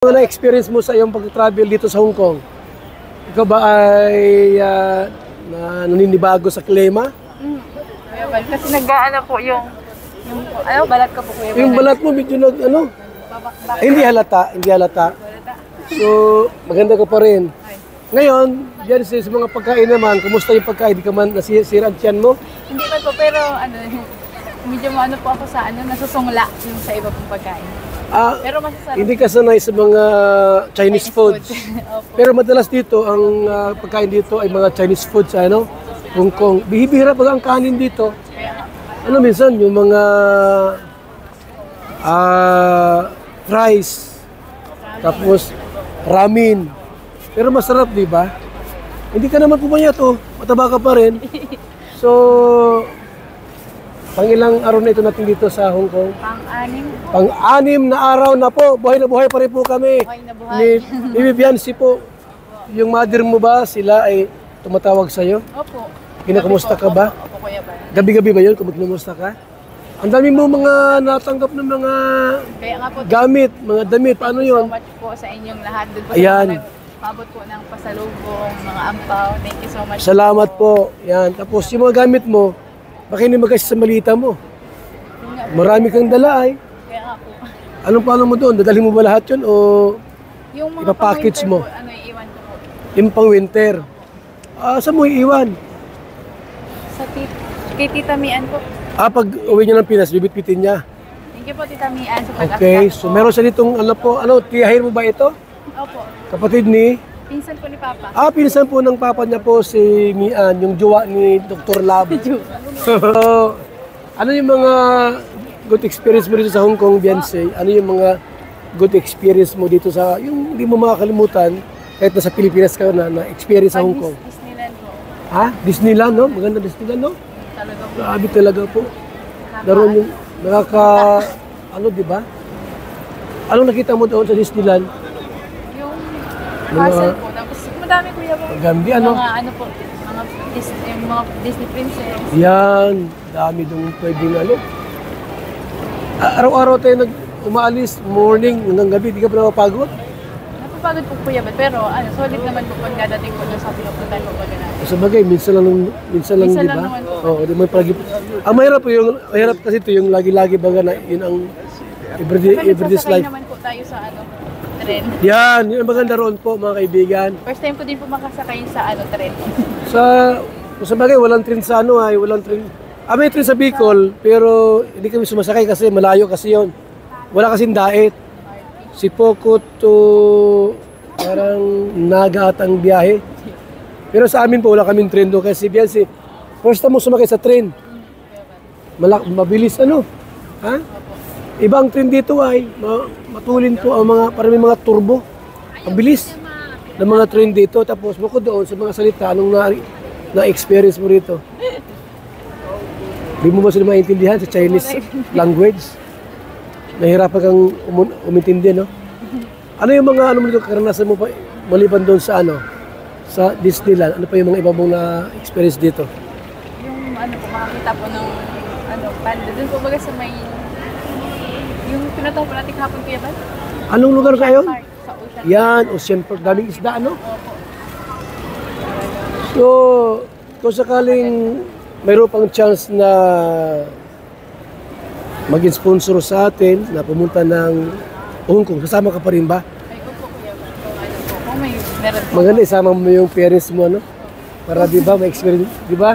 Ano na-experience mo sa iyong pag-travel dito sa Hong Kong? Ikaw ba ay naninibago sa klima? Kuya Bal, kasi nag-aano po yung balat ko po, Kuya Bal. Yung balat mo medyo Babakbak. hindi halata. So, maganda ka pa rin. Ngayon, diyan sa mga pagkain naman, kumusta yung pagkain? Di ka man nasira ang tiyan mo? Hindi man po, pero medyo po ako sa nasusungla yung sa iba pong pagkain. Pero masasarap. Hindi ka sanay sa mga Chinese foods. Opo. Pero madalas dito, ang pagkain dito ay mga Chinese foods sa Hong Kong. Bihira pag ang kanin dito. Minsan, yung mga rice, tapos ramen. Pero masarap, di ba? Hindi ka naman pumayat, mataba ka pa rin. So, pangilang araw na ito natin dito sa Hong Kong? Pang-anim. Pang-anim na araw na po. Buhay na buhay pa rin po kami. Buhay na buhay. Ni Viviancy po. Yung mother mo ba, sila ay tumatawag sa'yo? Opo. Kinakamusta ka ba? Opo, Kuya Bal. Gabi-gabi ba yun kung kinakamusta ka? Ang dami mo mga natanggap ng mga Kaya nga po, gamit, mga damit. Paano so yun? much po sa inyong lahat. Doon po Ayan. sa mga paabot po ng pasalubong, mga ampaw. Thank you so much. Salamat po. Yan. Tapos yung mga gamit mo, baka hindi magkasi sa malita mo. Yun nga po. Marami kang dala ay. Kaya nga po. Anong plano mo doon? Dadalhin mo ba lahat yun o Yung mga ipapackage pang-winter mo? po, iiwan ko po. yung pang winter? Saan mo iiwan? Sa kay Tita Mian po. Pag uwi niya ng Pinas, bibit-bitin niya. Thank you po, Tita Mian, sa pag-accept Okay, po. so meron siya ditong, tiyahin mo ba ito? Opo. Kapatid ni? Pinsan po ni Papa. Pinsan po ng papa niya po si Mian, yung jowa ni Dr. Lab. So, ano yung mga good experience mo dito sa Hong Kong, Beyonce? Ano yung mga good experience mo dito sa, yung hindi mo makakalimutan, kahit nasa Pilipinas ka na-experience sa Hong Kong? Disneyland po. Disneyland, no? Maganda Disneyland, no? Talaga po. Grabe talaga po. Daroon yung di ba? Anong nakita mo doon sa Disneyland? Yung castle po. Tapos madami, Kuya po. Gandhi, Mga mga Disney princess. Yan, dami doon pwedeng Araw-araw tayo umaalis, morning hanggang gabi, di ka pa napapagod? Napapagod po, Kuya Bal. Pero solid naman po pag dadating po doon sa pinupuntahan po pag Sa bagay, minsan lang, Minsan di lang ba? naman po. Oo, di mo palagi. Ang mahirap kasi ito yung lagi-lagi baga na yun ang everyday's nagsasakay life. naman po tayo sa tren. Yan, yun ang maganda roon po mga kaibigan. First time ko din po makasakay sa tren. Sa bagay, walang train sa walang train. May train sa Bicol, pero hindi kami sumasakay kasi malayo kasi yon. Wala kasing daet. Si Pokot to parang Naga at ang biyahe. Pero sa amin po, wala kaming train doon kasi Beyonce, first time mo sumakay sa train. Mabilis ha? Ibang train dito ay matulin po ang parang may mga turbo. Ang bilis ng mga train dito. Tapos bukod doon sa mga salita, anong na-experience mo rito? Di mo ba sila maintindihan sa Chinese language? Nahirapan kang umintindi, no? Ano yung mga karanasan mo pa maliban doon sa sa Disneyland? Ano pa yung mga iba mong na-experience dito? Yung makakita po ng panda. Doon po baga sa may yung pinataw po natin kahapon, Kuya Bal. Anong lugar kayo? Park, sa Ocean Yan, Ocean Park. Daming isda, Opo. So, kung sakaling mayroon pang chance na maging sponsor sa atin na pumunta ng Hong Kong, kasama ka pa rin ba? Ay, opo, Kuya Bal. Kung may meron po. Maganda, isama mo yung parents mo, para di ba, may experience, di ba?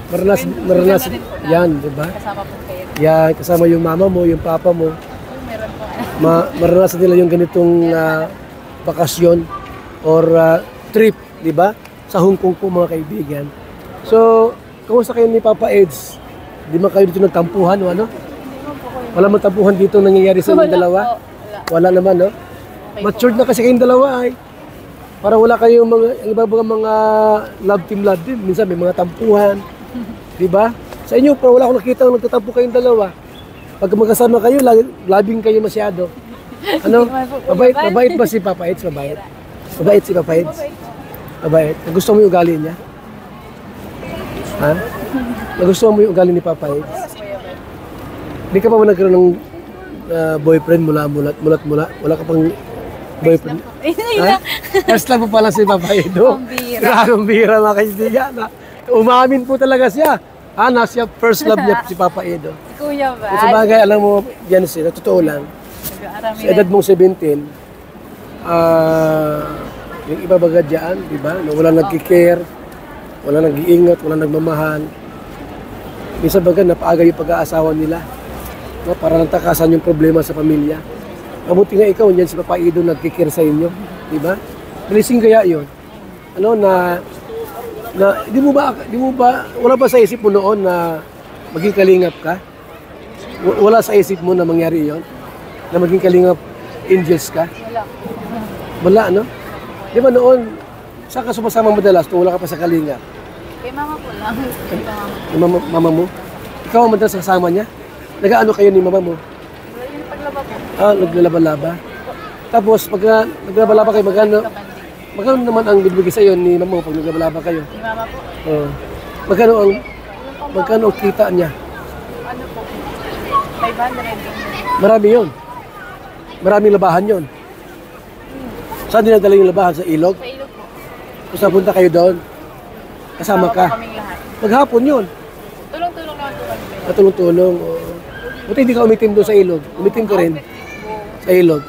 Maranas, yan, di ba? Kasama po kayo. Yan, kasama yung mama mo, yung papa mo. Meron po. Maranasan nila yung ganitong bakasyon or trip, di ba? Sa Hong Kong po mga kaibigan. So, kumusta kayo ni Papa Eds? Di ba kayo dito nagtampuhan o ano? Wala man tampuhan dito nangyayari sa inyong dalawa? Wala naman, no? Matured na kasi kayong dalawa ay. Para wala kayong mga love team. Minsan may mga tampuhan. Di ba? Sa inyo, para wala akong nakita nagtatampo kayong dalawa. Pag magkasama kayo, labing kayo masyado. Mabait ba si Papa Eds? Mabait si Papa Eds? Mabait. Gusto mo yung ugali niya? Ha? Nagustuhan mo yung ugali ni Papa Eds? Hindi ka pa ba nagkaroon ng boyfriend mula? Wala ka pang Boyfriend. Yun Ha? lang. First love po pala si Papa Edo. Pambira. Grabe, ang bira mga kaibigan. Umamin po talaga siya. Siya first love niya si Papa Edo. Si Kuya ba? Kung sa bagay, alam mo, yan sila, totoo lang. Nag-aarami Sa edad mong 17, yung iba baga dyan, di ba? Na wala nagkikare, wala nag-iingat, wala nagmamahal. Minsan baga, napaaga yung pag-aasawa nila. No? Para nagtakasan yung problema sa pamilya. Mabuti nga ikaw, yan si Papa Edo nagkikare sa inyo. Di ba? Blessing kaya yun. Di mo ba, wala ba sa isip mo noon na maging kalingap ka? Wala sa isip mo na mangyari yon, na maging kalingap angels ka? Wala. Wala, no? Di ba noon, saan ka sumasama madalas kung wala ka pa sa kalingap? Kay mama ko lang. Kay mama. Yung mama mo? Ikaw ang madalas kasama niya? Nag-ano kayo ni mama mo? Yung paglaba po. Naglalaba-laba. Tapos, pag naglaba-laba kayo, magkano naman ang bibigay sa iyo ni mama mo pag naglaba-laba kayo? Ni mama po. Magkano ang kita niya? Ano po? 500. Marami yon. Maraming labahan yon. Saan dinadala yung labahan? Sa ilog? Sa ilog po. Kung saan punta kayo doon? Kasama ka? Kaming lahat. Maghapon yun. Tulong-tulong naman po kami. Katulong-tulong. Buti hindi ka umitim doon sa ilog. Umitim ka rin sa ilog.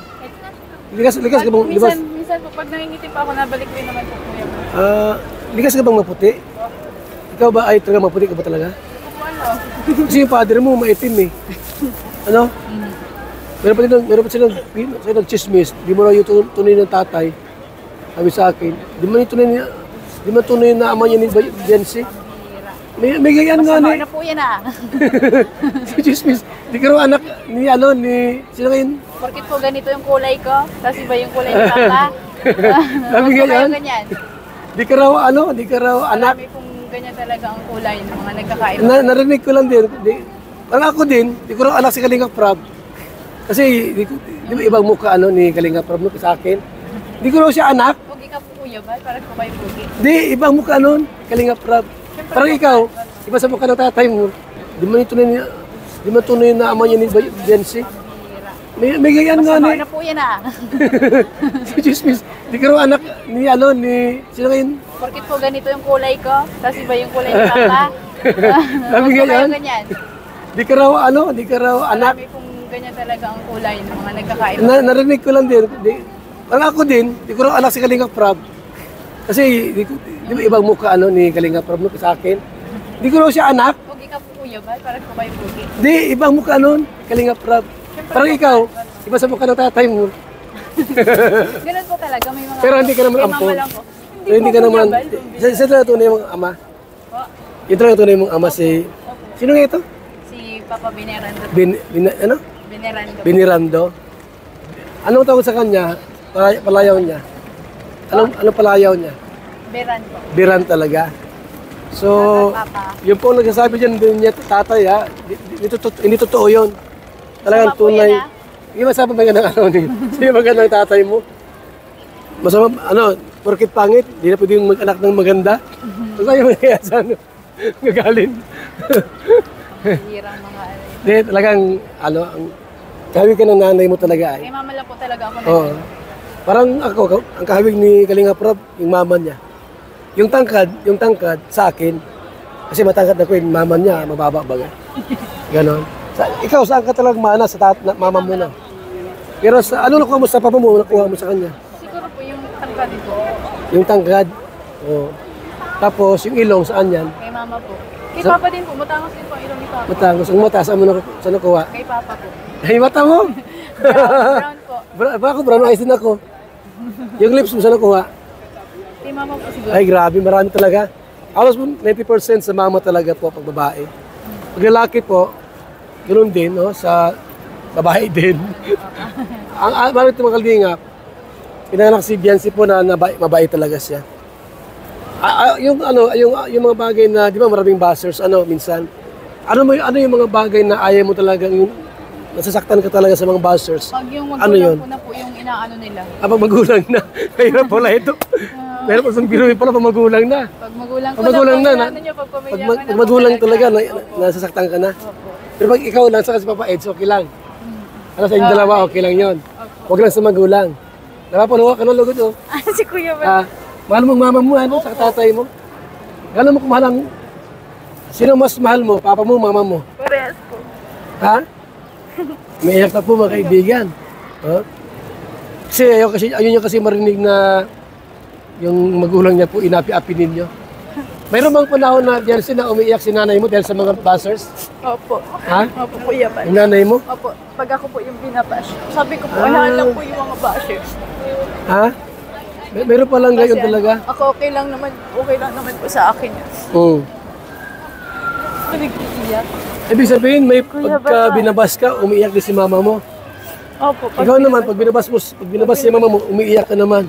Likas ka bang, Minsan po, pag nangingitim pa ako, nabalik rin naman po kuya mo. likas ka bang maputi? Ikaw ba ay talaga maputi ka ba talaga? Hindi ko ano. Kasi yung father mo maitim eh. Ano? Meron pa silang nag-chismis. Di mo na yung tunay ng tatay. Sabi sa akin. Di man tunay na ama niya ni Jensi. May ganyan nga Masama ni. na po yan ah. Chismis. Di ka raw anak ni sino ngayon? Porkit po ganito yung kulay ko, tapos iba yung kulay ng papa. Sabi Huwag po ganyan? kayo ganyan. Di ka raw anak. Marami pong ganyan talaga ang kulay ng mga nagkakaiba. Narinig ko lang din. Parang ako din, di ko raw anak si Kalinga Prab. Kasi di ba ibang mukha ni Kalinga Prab no, sa akin. Di ko raw siya anak. Pugi ka po kuya ba? Parang po kayo pugi. Di, ibang mukha nun, Kalinga Prab. Parang ikaw, iba sa mukha ng tatay mo. Di man tunay na ama niya ni Jensi. May ganyan nga Masama ni. na po yan ah. Chismis. Di ka raw anak ni sino ngayon? Porkit po ganito yung kulay ko, tapos iba yung kulay ng papa. Sabi Huwag po kayo ganyan? ganyan. Di ka raw anak. Marami pong ganyan talaga ang kulay ng mga nagkakaiba. Narinig ko lang din. Parang ako din, di ko raw anak si Kalinga Prab. Kasi di ba ibang mukha ni Kalinga Prab no, sa akin. Di ko raw siya anak. Pugi ka po kuya ba? Parang po kayo pugi. Di, ibang mukha nun, Kalinga Prab. Parang ikaw, iba sa mukha ng tatay mo. Ganun po talaga, may mga... Pero hindi ka naman Kay mama ampon. lang po. So, hindi ka po, naman, Kuya Bal, sa talaga tunay mong ama. Po, Yung talaga tunay mong ama si, sino nga ito? si Papa Binerando. Ano? Binerando. Binirando. Anong tawag sa kanya? Palayaw niya. Anong palayaw niya? Beran po. Biran talaga. So, Papa. yung po nagsasabi dyan din niya, tatay ha, hindi totoo yun. Talagang Masama po tunay. yan, ha? Hindi masama ba yan ng Sino maganda ng tatay mo? Masama, porkit pangit, hindi na pwede yung mag-anak ng maganda. So, sa'yo kaya sa gagalin. Hirang mga... Hindi, talagang, ang kahawig ka ng nanay mo talaga Kay ay. mama lang po talaga ako Oo. Parang ako, ang kahawig ni Kalinga Prab, yung mama niya. Yung tangkad sa akin, kasi matangkad ako yung mama niya, mababa baga. Ganon. Ikaw, saan ka talagang mana sa mama mo na? Pero sa ano nakuha mo sa papa mo, nakuha mo sa kanya? Siguro po yung tangkad dito. Yung tangkad. Oh. Tapos yung ilong, saan yan? Kay mama po. Kay Papa din po, matangos din po ang ilong ni Papa. Matangos. Ang mata, saan mo saan nakuha? Kay Papa po. Ay, mata mo! Brown po. Baka brown eyes din ako. Yung lips mo, saan nakuha? Kay mama po siguro. Ay, grabe, marami talaga. Halos 90% sa mama talaga po pag babae. Pag lalaki po, ganoon din, no? Sa babae din. Ang bakit mga kalingap, pinanganak si Biancy po na mabait talaga siya. Yung mga bagay na, di ba maraming bashers, minsan. Ano yung mga bagay na ayaw mo talaga, yung nasasaktan ka talaga sa mga bashers? Pag yung Ano yun? magulang po na po yung inaano nila. Pag magulang na, mahirap pala ito. Mahirap pa sa biruin pala pag magulang na. Pag magulang ko Pag magulang na, ano nyo, pag pamilya Pag magulang talaga, nasasaktan ka na. Pero pag ikaw lang, saka si Papa Eds, okay lang. Ano sa inyong dalawa, okay lang yon. Huwag lang sa magulang. Napapalawa ka ng lugod, oh. Si Kuya ba? Mahal mo ang mama mo, ano, sa tatay mo. Gano'n mo kumahal ang... Sino mas mahal mo? Papa mo, mama mo? Parehas po. Ha? May iyak na po mga kaibigan. Huh? Kasi ayaw niyo kasi marinig na yung magulang niya po inapi-api ninyo. Mayroon bang panahon na diyan na umiiyak si nanay mo dahil sa mga bashers? Opo. Ha? Opo, Kuya ba? Yung nanay mo? Opo. Pag ako po yung binabash. Sabi ko po, ayahan lang po yung mga bashers. Ha? Meron pa lang gayon talaga? Ako okay lang naman po sa akin. Oo. Nag-iiyak. Ibig sabihin, may Kuya, pagka bata. binabas ka, umiiyak din si mama mo. Opo. Ikaw naman, pag binabas si mama mo, umiiyak ka naman.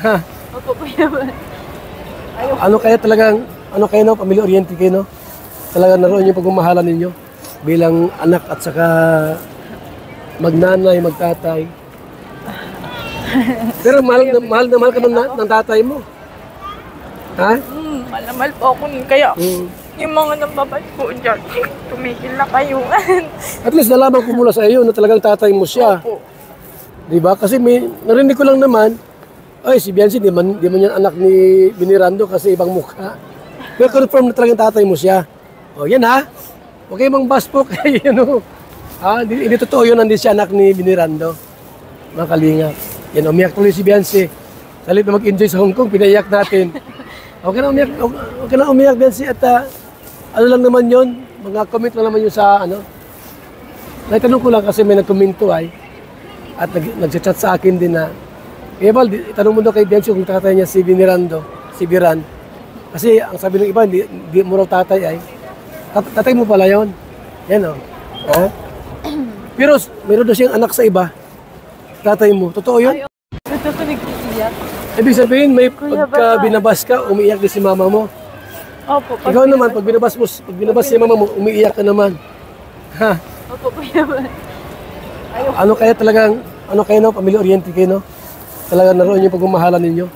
Ha? Opo, Kuya ba? Ano kaya talagang, ano kayo no, pamilya-oriented kayo no? Talagang naroon yung pagmamahalan ninyo bilang anak at saka magnanay, magtatay. Pero mahal na mahal ka ng tatay mo. Ha? Mahal na mahal po ako nun. Kaya yung mga nambabad po dyan, tumigil na kayo. At least nalaman ko mula sa iyo na talagang tatay mo siya. Opo. Diba? Kasi narinig ko lang naman, ay si Biancy, di man yan anak ni Binirando kasi ibang mukha. Pero confirm na talagang tatay mo siya. O yan ha. Huwag kayo mang baspok. Ano. Hindi totoo yun, hindi siya anak ni Binirando. Mga kalingap. Yan, umiyak tuloy si Biancy. Salit na mag-enjoy sa Hong Kong, pinaiyak natin. Huwag ka na umiyak, Biancy. At ano lang naman yun, mga comment lang naman yun sa ano. Naitanong ko lang kasi may nagkomento ay. At nag-chat sa akin din na, Ebal, itanong mo daw kay Biancy kung tatay niya si Binirando, si Biran. Kasi ang sabi ng iba, hindi mo raw tatay ay. Tatay mo pala yun. Yan o. Oh. Pero mayroon daw siyang anak sa iba. Tatay mo. Totoo yun? Ito ko nag-iiyak. Ibig sabihin, may Kuya, pagka bata. binabas ka, umiiyak din si mama mo. Opo. Ikaw naman, pag binabas si mama mo, umiiyak ka naman. Ha? Opo, Kuya ba? Ano kaya talagang, ano kayo no, pamilya-oriented kayo no? Talagang naroon yung pagmamahalan ninyo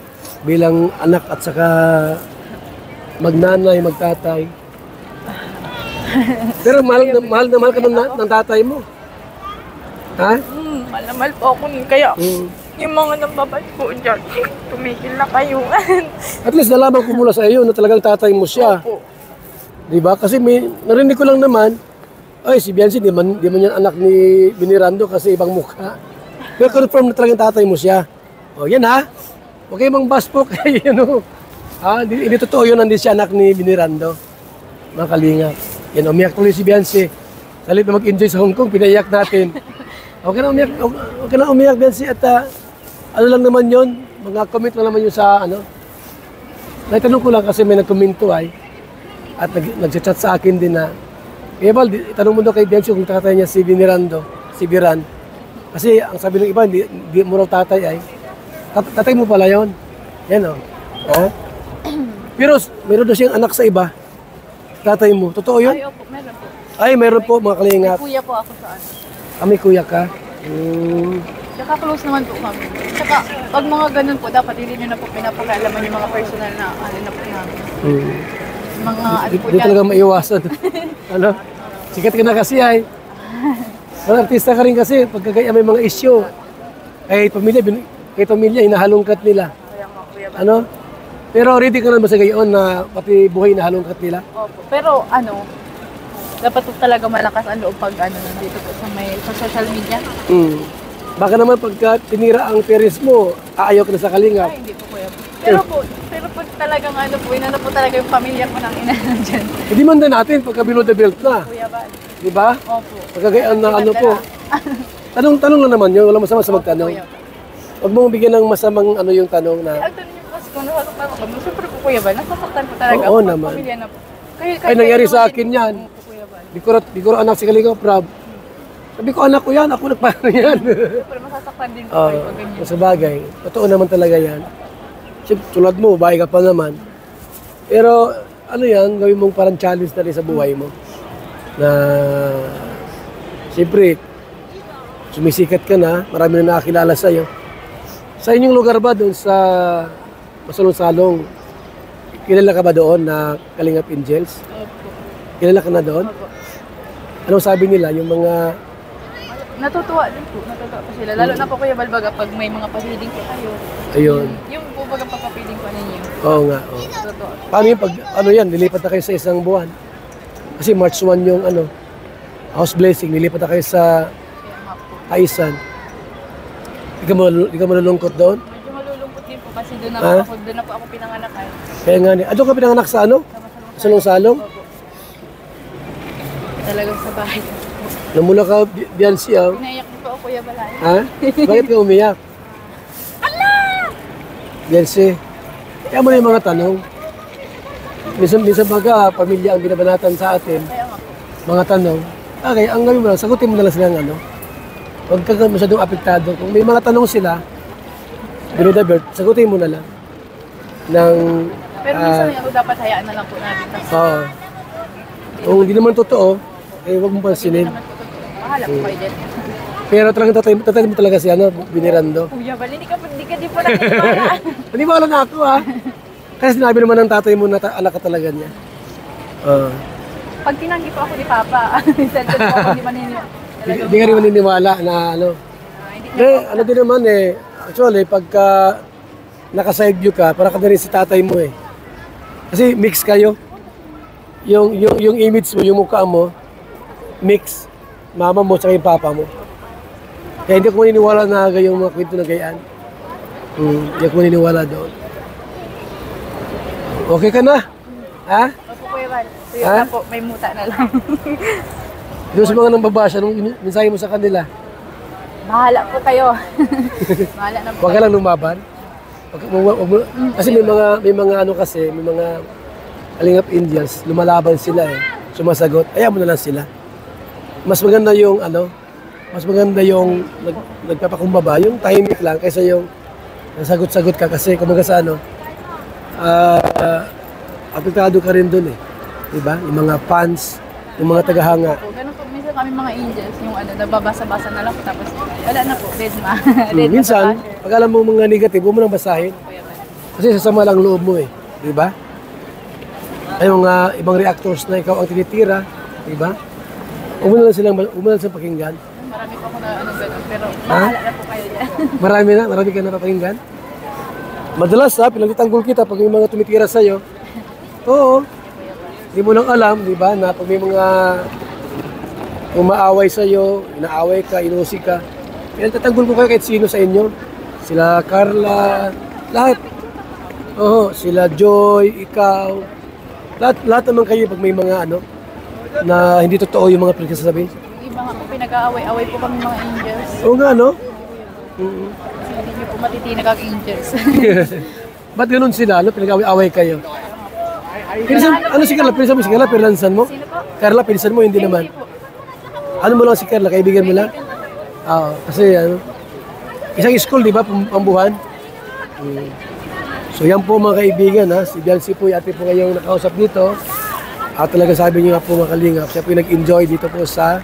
bilang anak at saka magnanay, magtatay. Pero mahal ka ng tatay mo. Ha? Mahal na mahal po ako nun. Kaya yung mga nambabad po dyan, tumigil na kayo. At least nalaman ko mula sa iyo na talagang tatay mo siya. Opo. Diba? Kasi narinig ko lang naman, ay si Biancy, di man yan anak ni Binirando kasi ibang mukha. Pero confirm na talagang tatay mo siya. O yan ha. Huwag kayo mang baspok. Ano. Hindi totoo yun, hindi siya anak ni Binirando. Mga kalingap. Yan, umiyak tuloy si Biancy. Salit na mag-enjoy sa Hong Kong, pinaiyak natin. Huwag ka na umiyak, Biancy. At ano lang naman yun, mga comment lang naman yun sa ano. Naitanong ko lang kasi may nagkomento ay. At nag-chat sa akin din na, Ebal, itanong mo daw kay Biancy kung tatay niya si Binirando, si Biran. Kasi ang sabi ng iba, hindi mo raw tatay ay. Tatay mo pala yun. Yan o. Oh. Pero mayroon daw siyang anak sa iba. Tatay mo. Totoo yun? Ay, opo. Meron po. Ay, mayroon po mga kalingap. Kuya po ako sa ano. Kami kuya ka. Tsaka close naman po kami. Tsaka pag mga ganun po, dapat hindi nyo na po pinapakalaman yung mga personal na ano na po namin. Mga ano po Di talaga maiwasan. Ano? Sikat ka na kasi ay. Mga artista ka rin kasi pagkagaya may mga issue. Kahit pamilya, hinahalongkat nila. Kaya nga, Kuya ba? Ano? Pero ready ka naman sa gayon na pati buhay hinahalongkat nila? Opo. Pero ano, dapat po talaga malakas ang loob pag ano, nandito po sa social media. Baka naman pagka tinira ang parents mo, aayaw ka na sa kalingap. Ay, hindi po, Kuya ba? Pero pag talagang ano po, inano po talaga yung pamilya ko ng ina nandyan. Hindi man din natin pagka below the belt na. Kuya ba? Di ba? Opo. Pagkagayaan na ano po. Tanong lang naman yun, wala masama sa magtanong. Kuya ba? Huwag mong bigyan ng masamang ano yung tanong na, Ang tanong yung kasi kung nasasaktan ko, siyempre po, Kuya ba? Nasasaktan po talaga Oo ako. naman. Pamilya na po. ay nangyari sa akin yan. Kuya ba? Di ko anak si Kalingap Rob. Sabi ko anak ko yan, ako nagpaano yan. Siyempre masasaktan din po kayo pag ganyan. Sa bagay, totoo naman talaga yan. Siyempre, tulad mo, bahay ka pa naman. Pero ano yan, gawin mong parang challenge na rin sa buhay mo. Na siyempre, sumisikat ka na, marami na nakakilala sa'yo. Sa inyong lugar ba doon sa Masalong-Salong, kilala ka ba doon na Kalingap Angels? Opo. Kilala ka na doon? Opo. Anong sabi nila, yung mga Natutuwa din po. Natutuwa po sila. Lalo na po Kuya Balbaga pag may mga pahiling po kayo. Ayun. Yung po baga pagpapiling po ninyo. Oo nga. Oo. Natutuwa. Paano yung pag, ano yan, nilipat na kayo sa isang buwan? Kasi March 1 yung ano, house blessing, nilipat na kayo sa Kaya nga po. Aisan. Di ka malulungkot doon? Medyo malulungkot din po kasi doon Ha? na po ako pinanganak. Kaya nga, doon ka pinanganak sa ano? Sa Salong-salong? Opo. Talagang sa bahay. Namula ka, Biancy, ah. Pinaiyak niyo po ako Kuya Balay. Ha? Bakit ka umiyak? Biancy, kaya mo na yung mga tanong. Minsan baga, pamilya ang binabanatan sa atin. Kaya nga po. Mga tanong. Okay, ang gawin mo lang, sagutin mo na lang silang ano. Huwag ka masyadong apektado. Kung may mga tanong sila, binudabert, sagutin mo na lang. Ng, Pero minsan ano, dapat hayaan na lang po natin. Kasi oo. Kung hindi naman totoo, eh huwag mo pansinin. naman po totoo. Bahala po kayo dyan. Pero talagang tatay mo talaga si ano, Binirando. Kuya Balay, hindi ka di po nakikita. Hindi ba na ako ha? Kasi sinabi naman ng tatay mo na anak ka talaga niya. Pag tinanggi po ako ni Papa, minsan po ako hindi maniniwala. Hindi ka rin maniniwala na ano. Hindi Ano din naman eh, actually, pagka naka-side view ka, para ka na rin si tatay mo eh. Kasi mix kayo. Yung image mo, yung mukha mo, mix. Mama mo at yung papa mo. Kaya hindi ako maniniwala na gayong mga kwento na gayaan. Hindi ako maniniwala doon. Okay ka na? Ha? Opo, Kuya Bal. Tuyo Ha? na po, may muta na lang. Doon sa mga nambabasa, nung mensahe mo sa kanila, Bahala po kayo. Bahala na po. huwag ka lang lumaban. Kasi may mga ano kasi, may mga Kalingap Indians, lumalaban sila eh. Sumasagot, ayaw mo na lang sila. Mas maganda yung ano, mas maganda yung nagpapakumbaba, yung tahimik lang kaysa yung nasagot-sagot ka kasi kumaga sa ano, apektado ka rin dun eh. Diba? Yung mga fans, yung mga tagahanga. Po, ganun po, minsan kami mga angels, yung ano, nababasa-basa na lang po, tapos wala na po, dead ma. Dead na Minsan, sa basher. pag alam mo mga negative, huwag mo nang basahin. Kuya Bal. Kasi sasama lang loob mo eh. Diba? Ay mga ibang reactors na ikaw ang tinitira. Diba? Huwag mo na lang silang pakinggan. Marami po ako na ano ganun, pero bahala na po kayo dyan. Marami ka napapakinggan. Madalas pinagtatanggol kita pag may mga tumitira sa'yo. Oo. Hindi mo lang alam, di ba, na pag may mga umaaway sa'yo, inaaway ka, inusi ka, pinagtatanggol ko kayo kahit sino sa inyo. Sila Carla, lahat. Oo, sila Joy, ikaw. Lahat naman kayo pag may mga ano, na hindi totoo yung mga pinagsasabi. Yung iba nga po, pinag-aaway-away po kami mga angels. Oo nga, no? Kasi hindi nyo po matitinag ang angels. Ba't ganun sila? Ano? Pinag-away kayo? Pinsan, ano si Carla? Pinsan mo si Carla? Pinlansan mo? Sino po? Carla, pinsan mo? Hindi naman. Hindi po. Ano mo lang si Carla? Kaibigan mo lang? Oo. Kasi ano, isang school, di ba? Pambuhan. So yan po mga kaibigan ha. Si Biancy po, ate po ngayong nakausap dito. At talaga sabi niyo nga po mga kalingap, siya po yung nag-enjoy dito po sa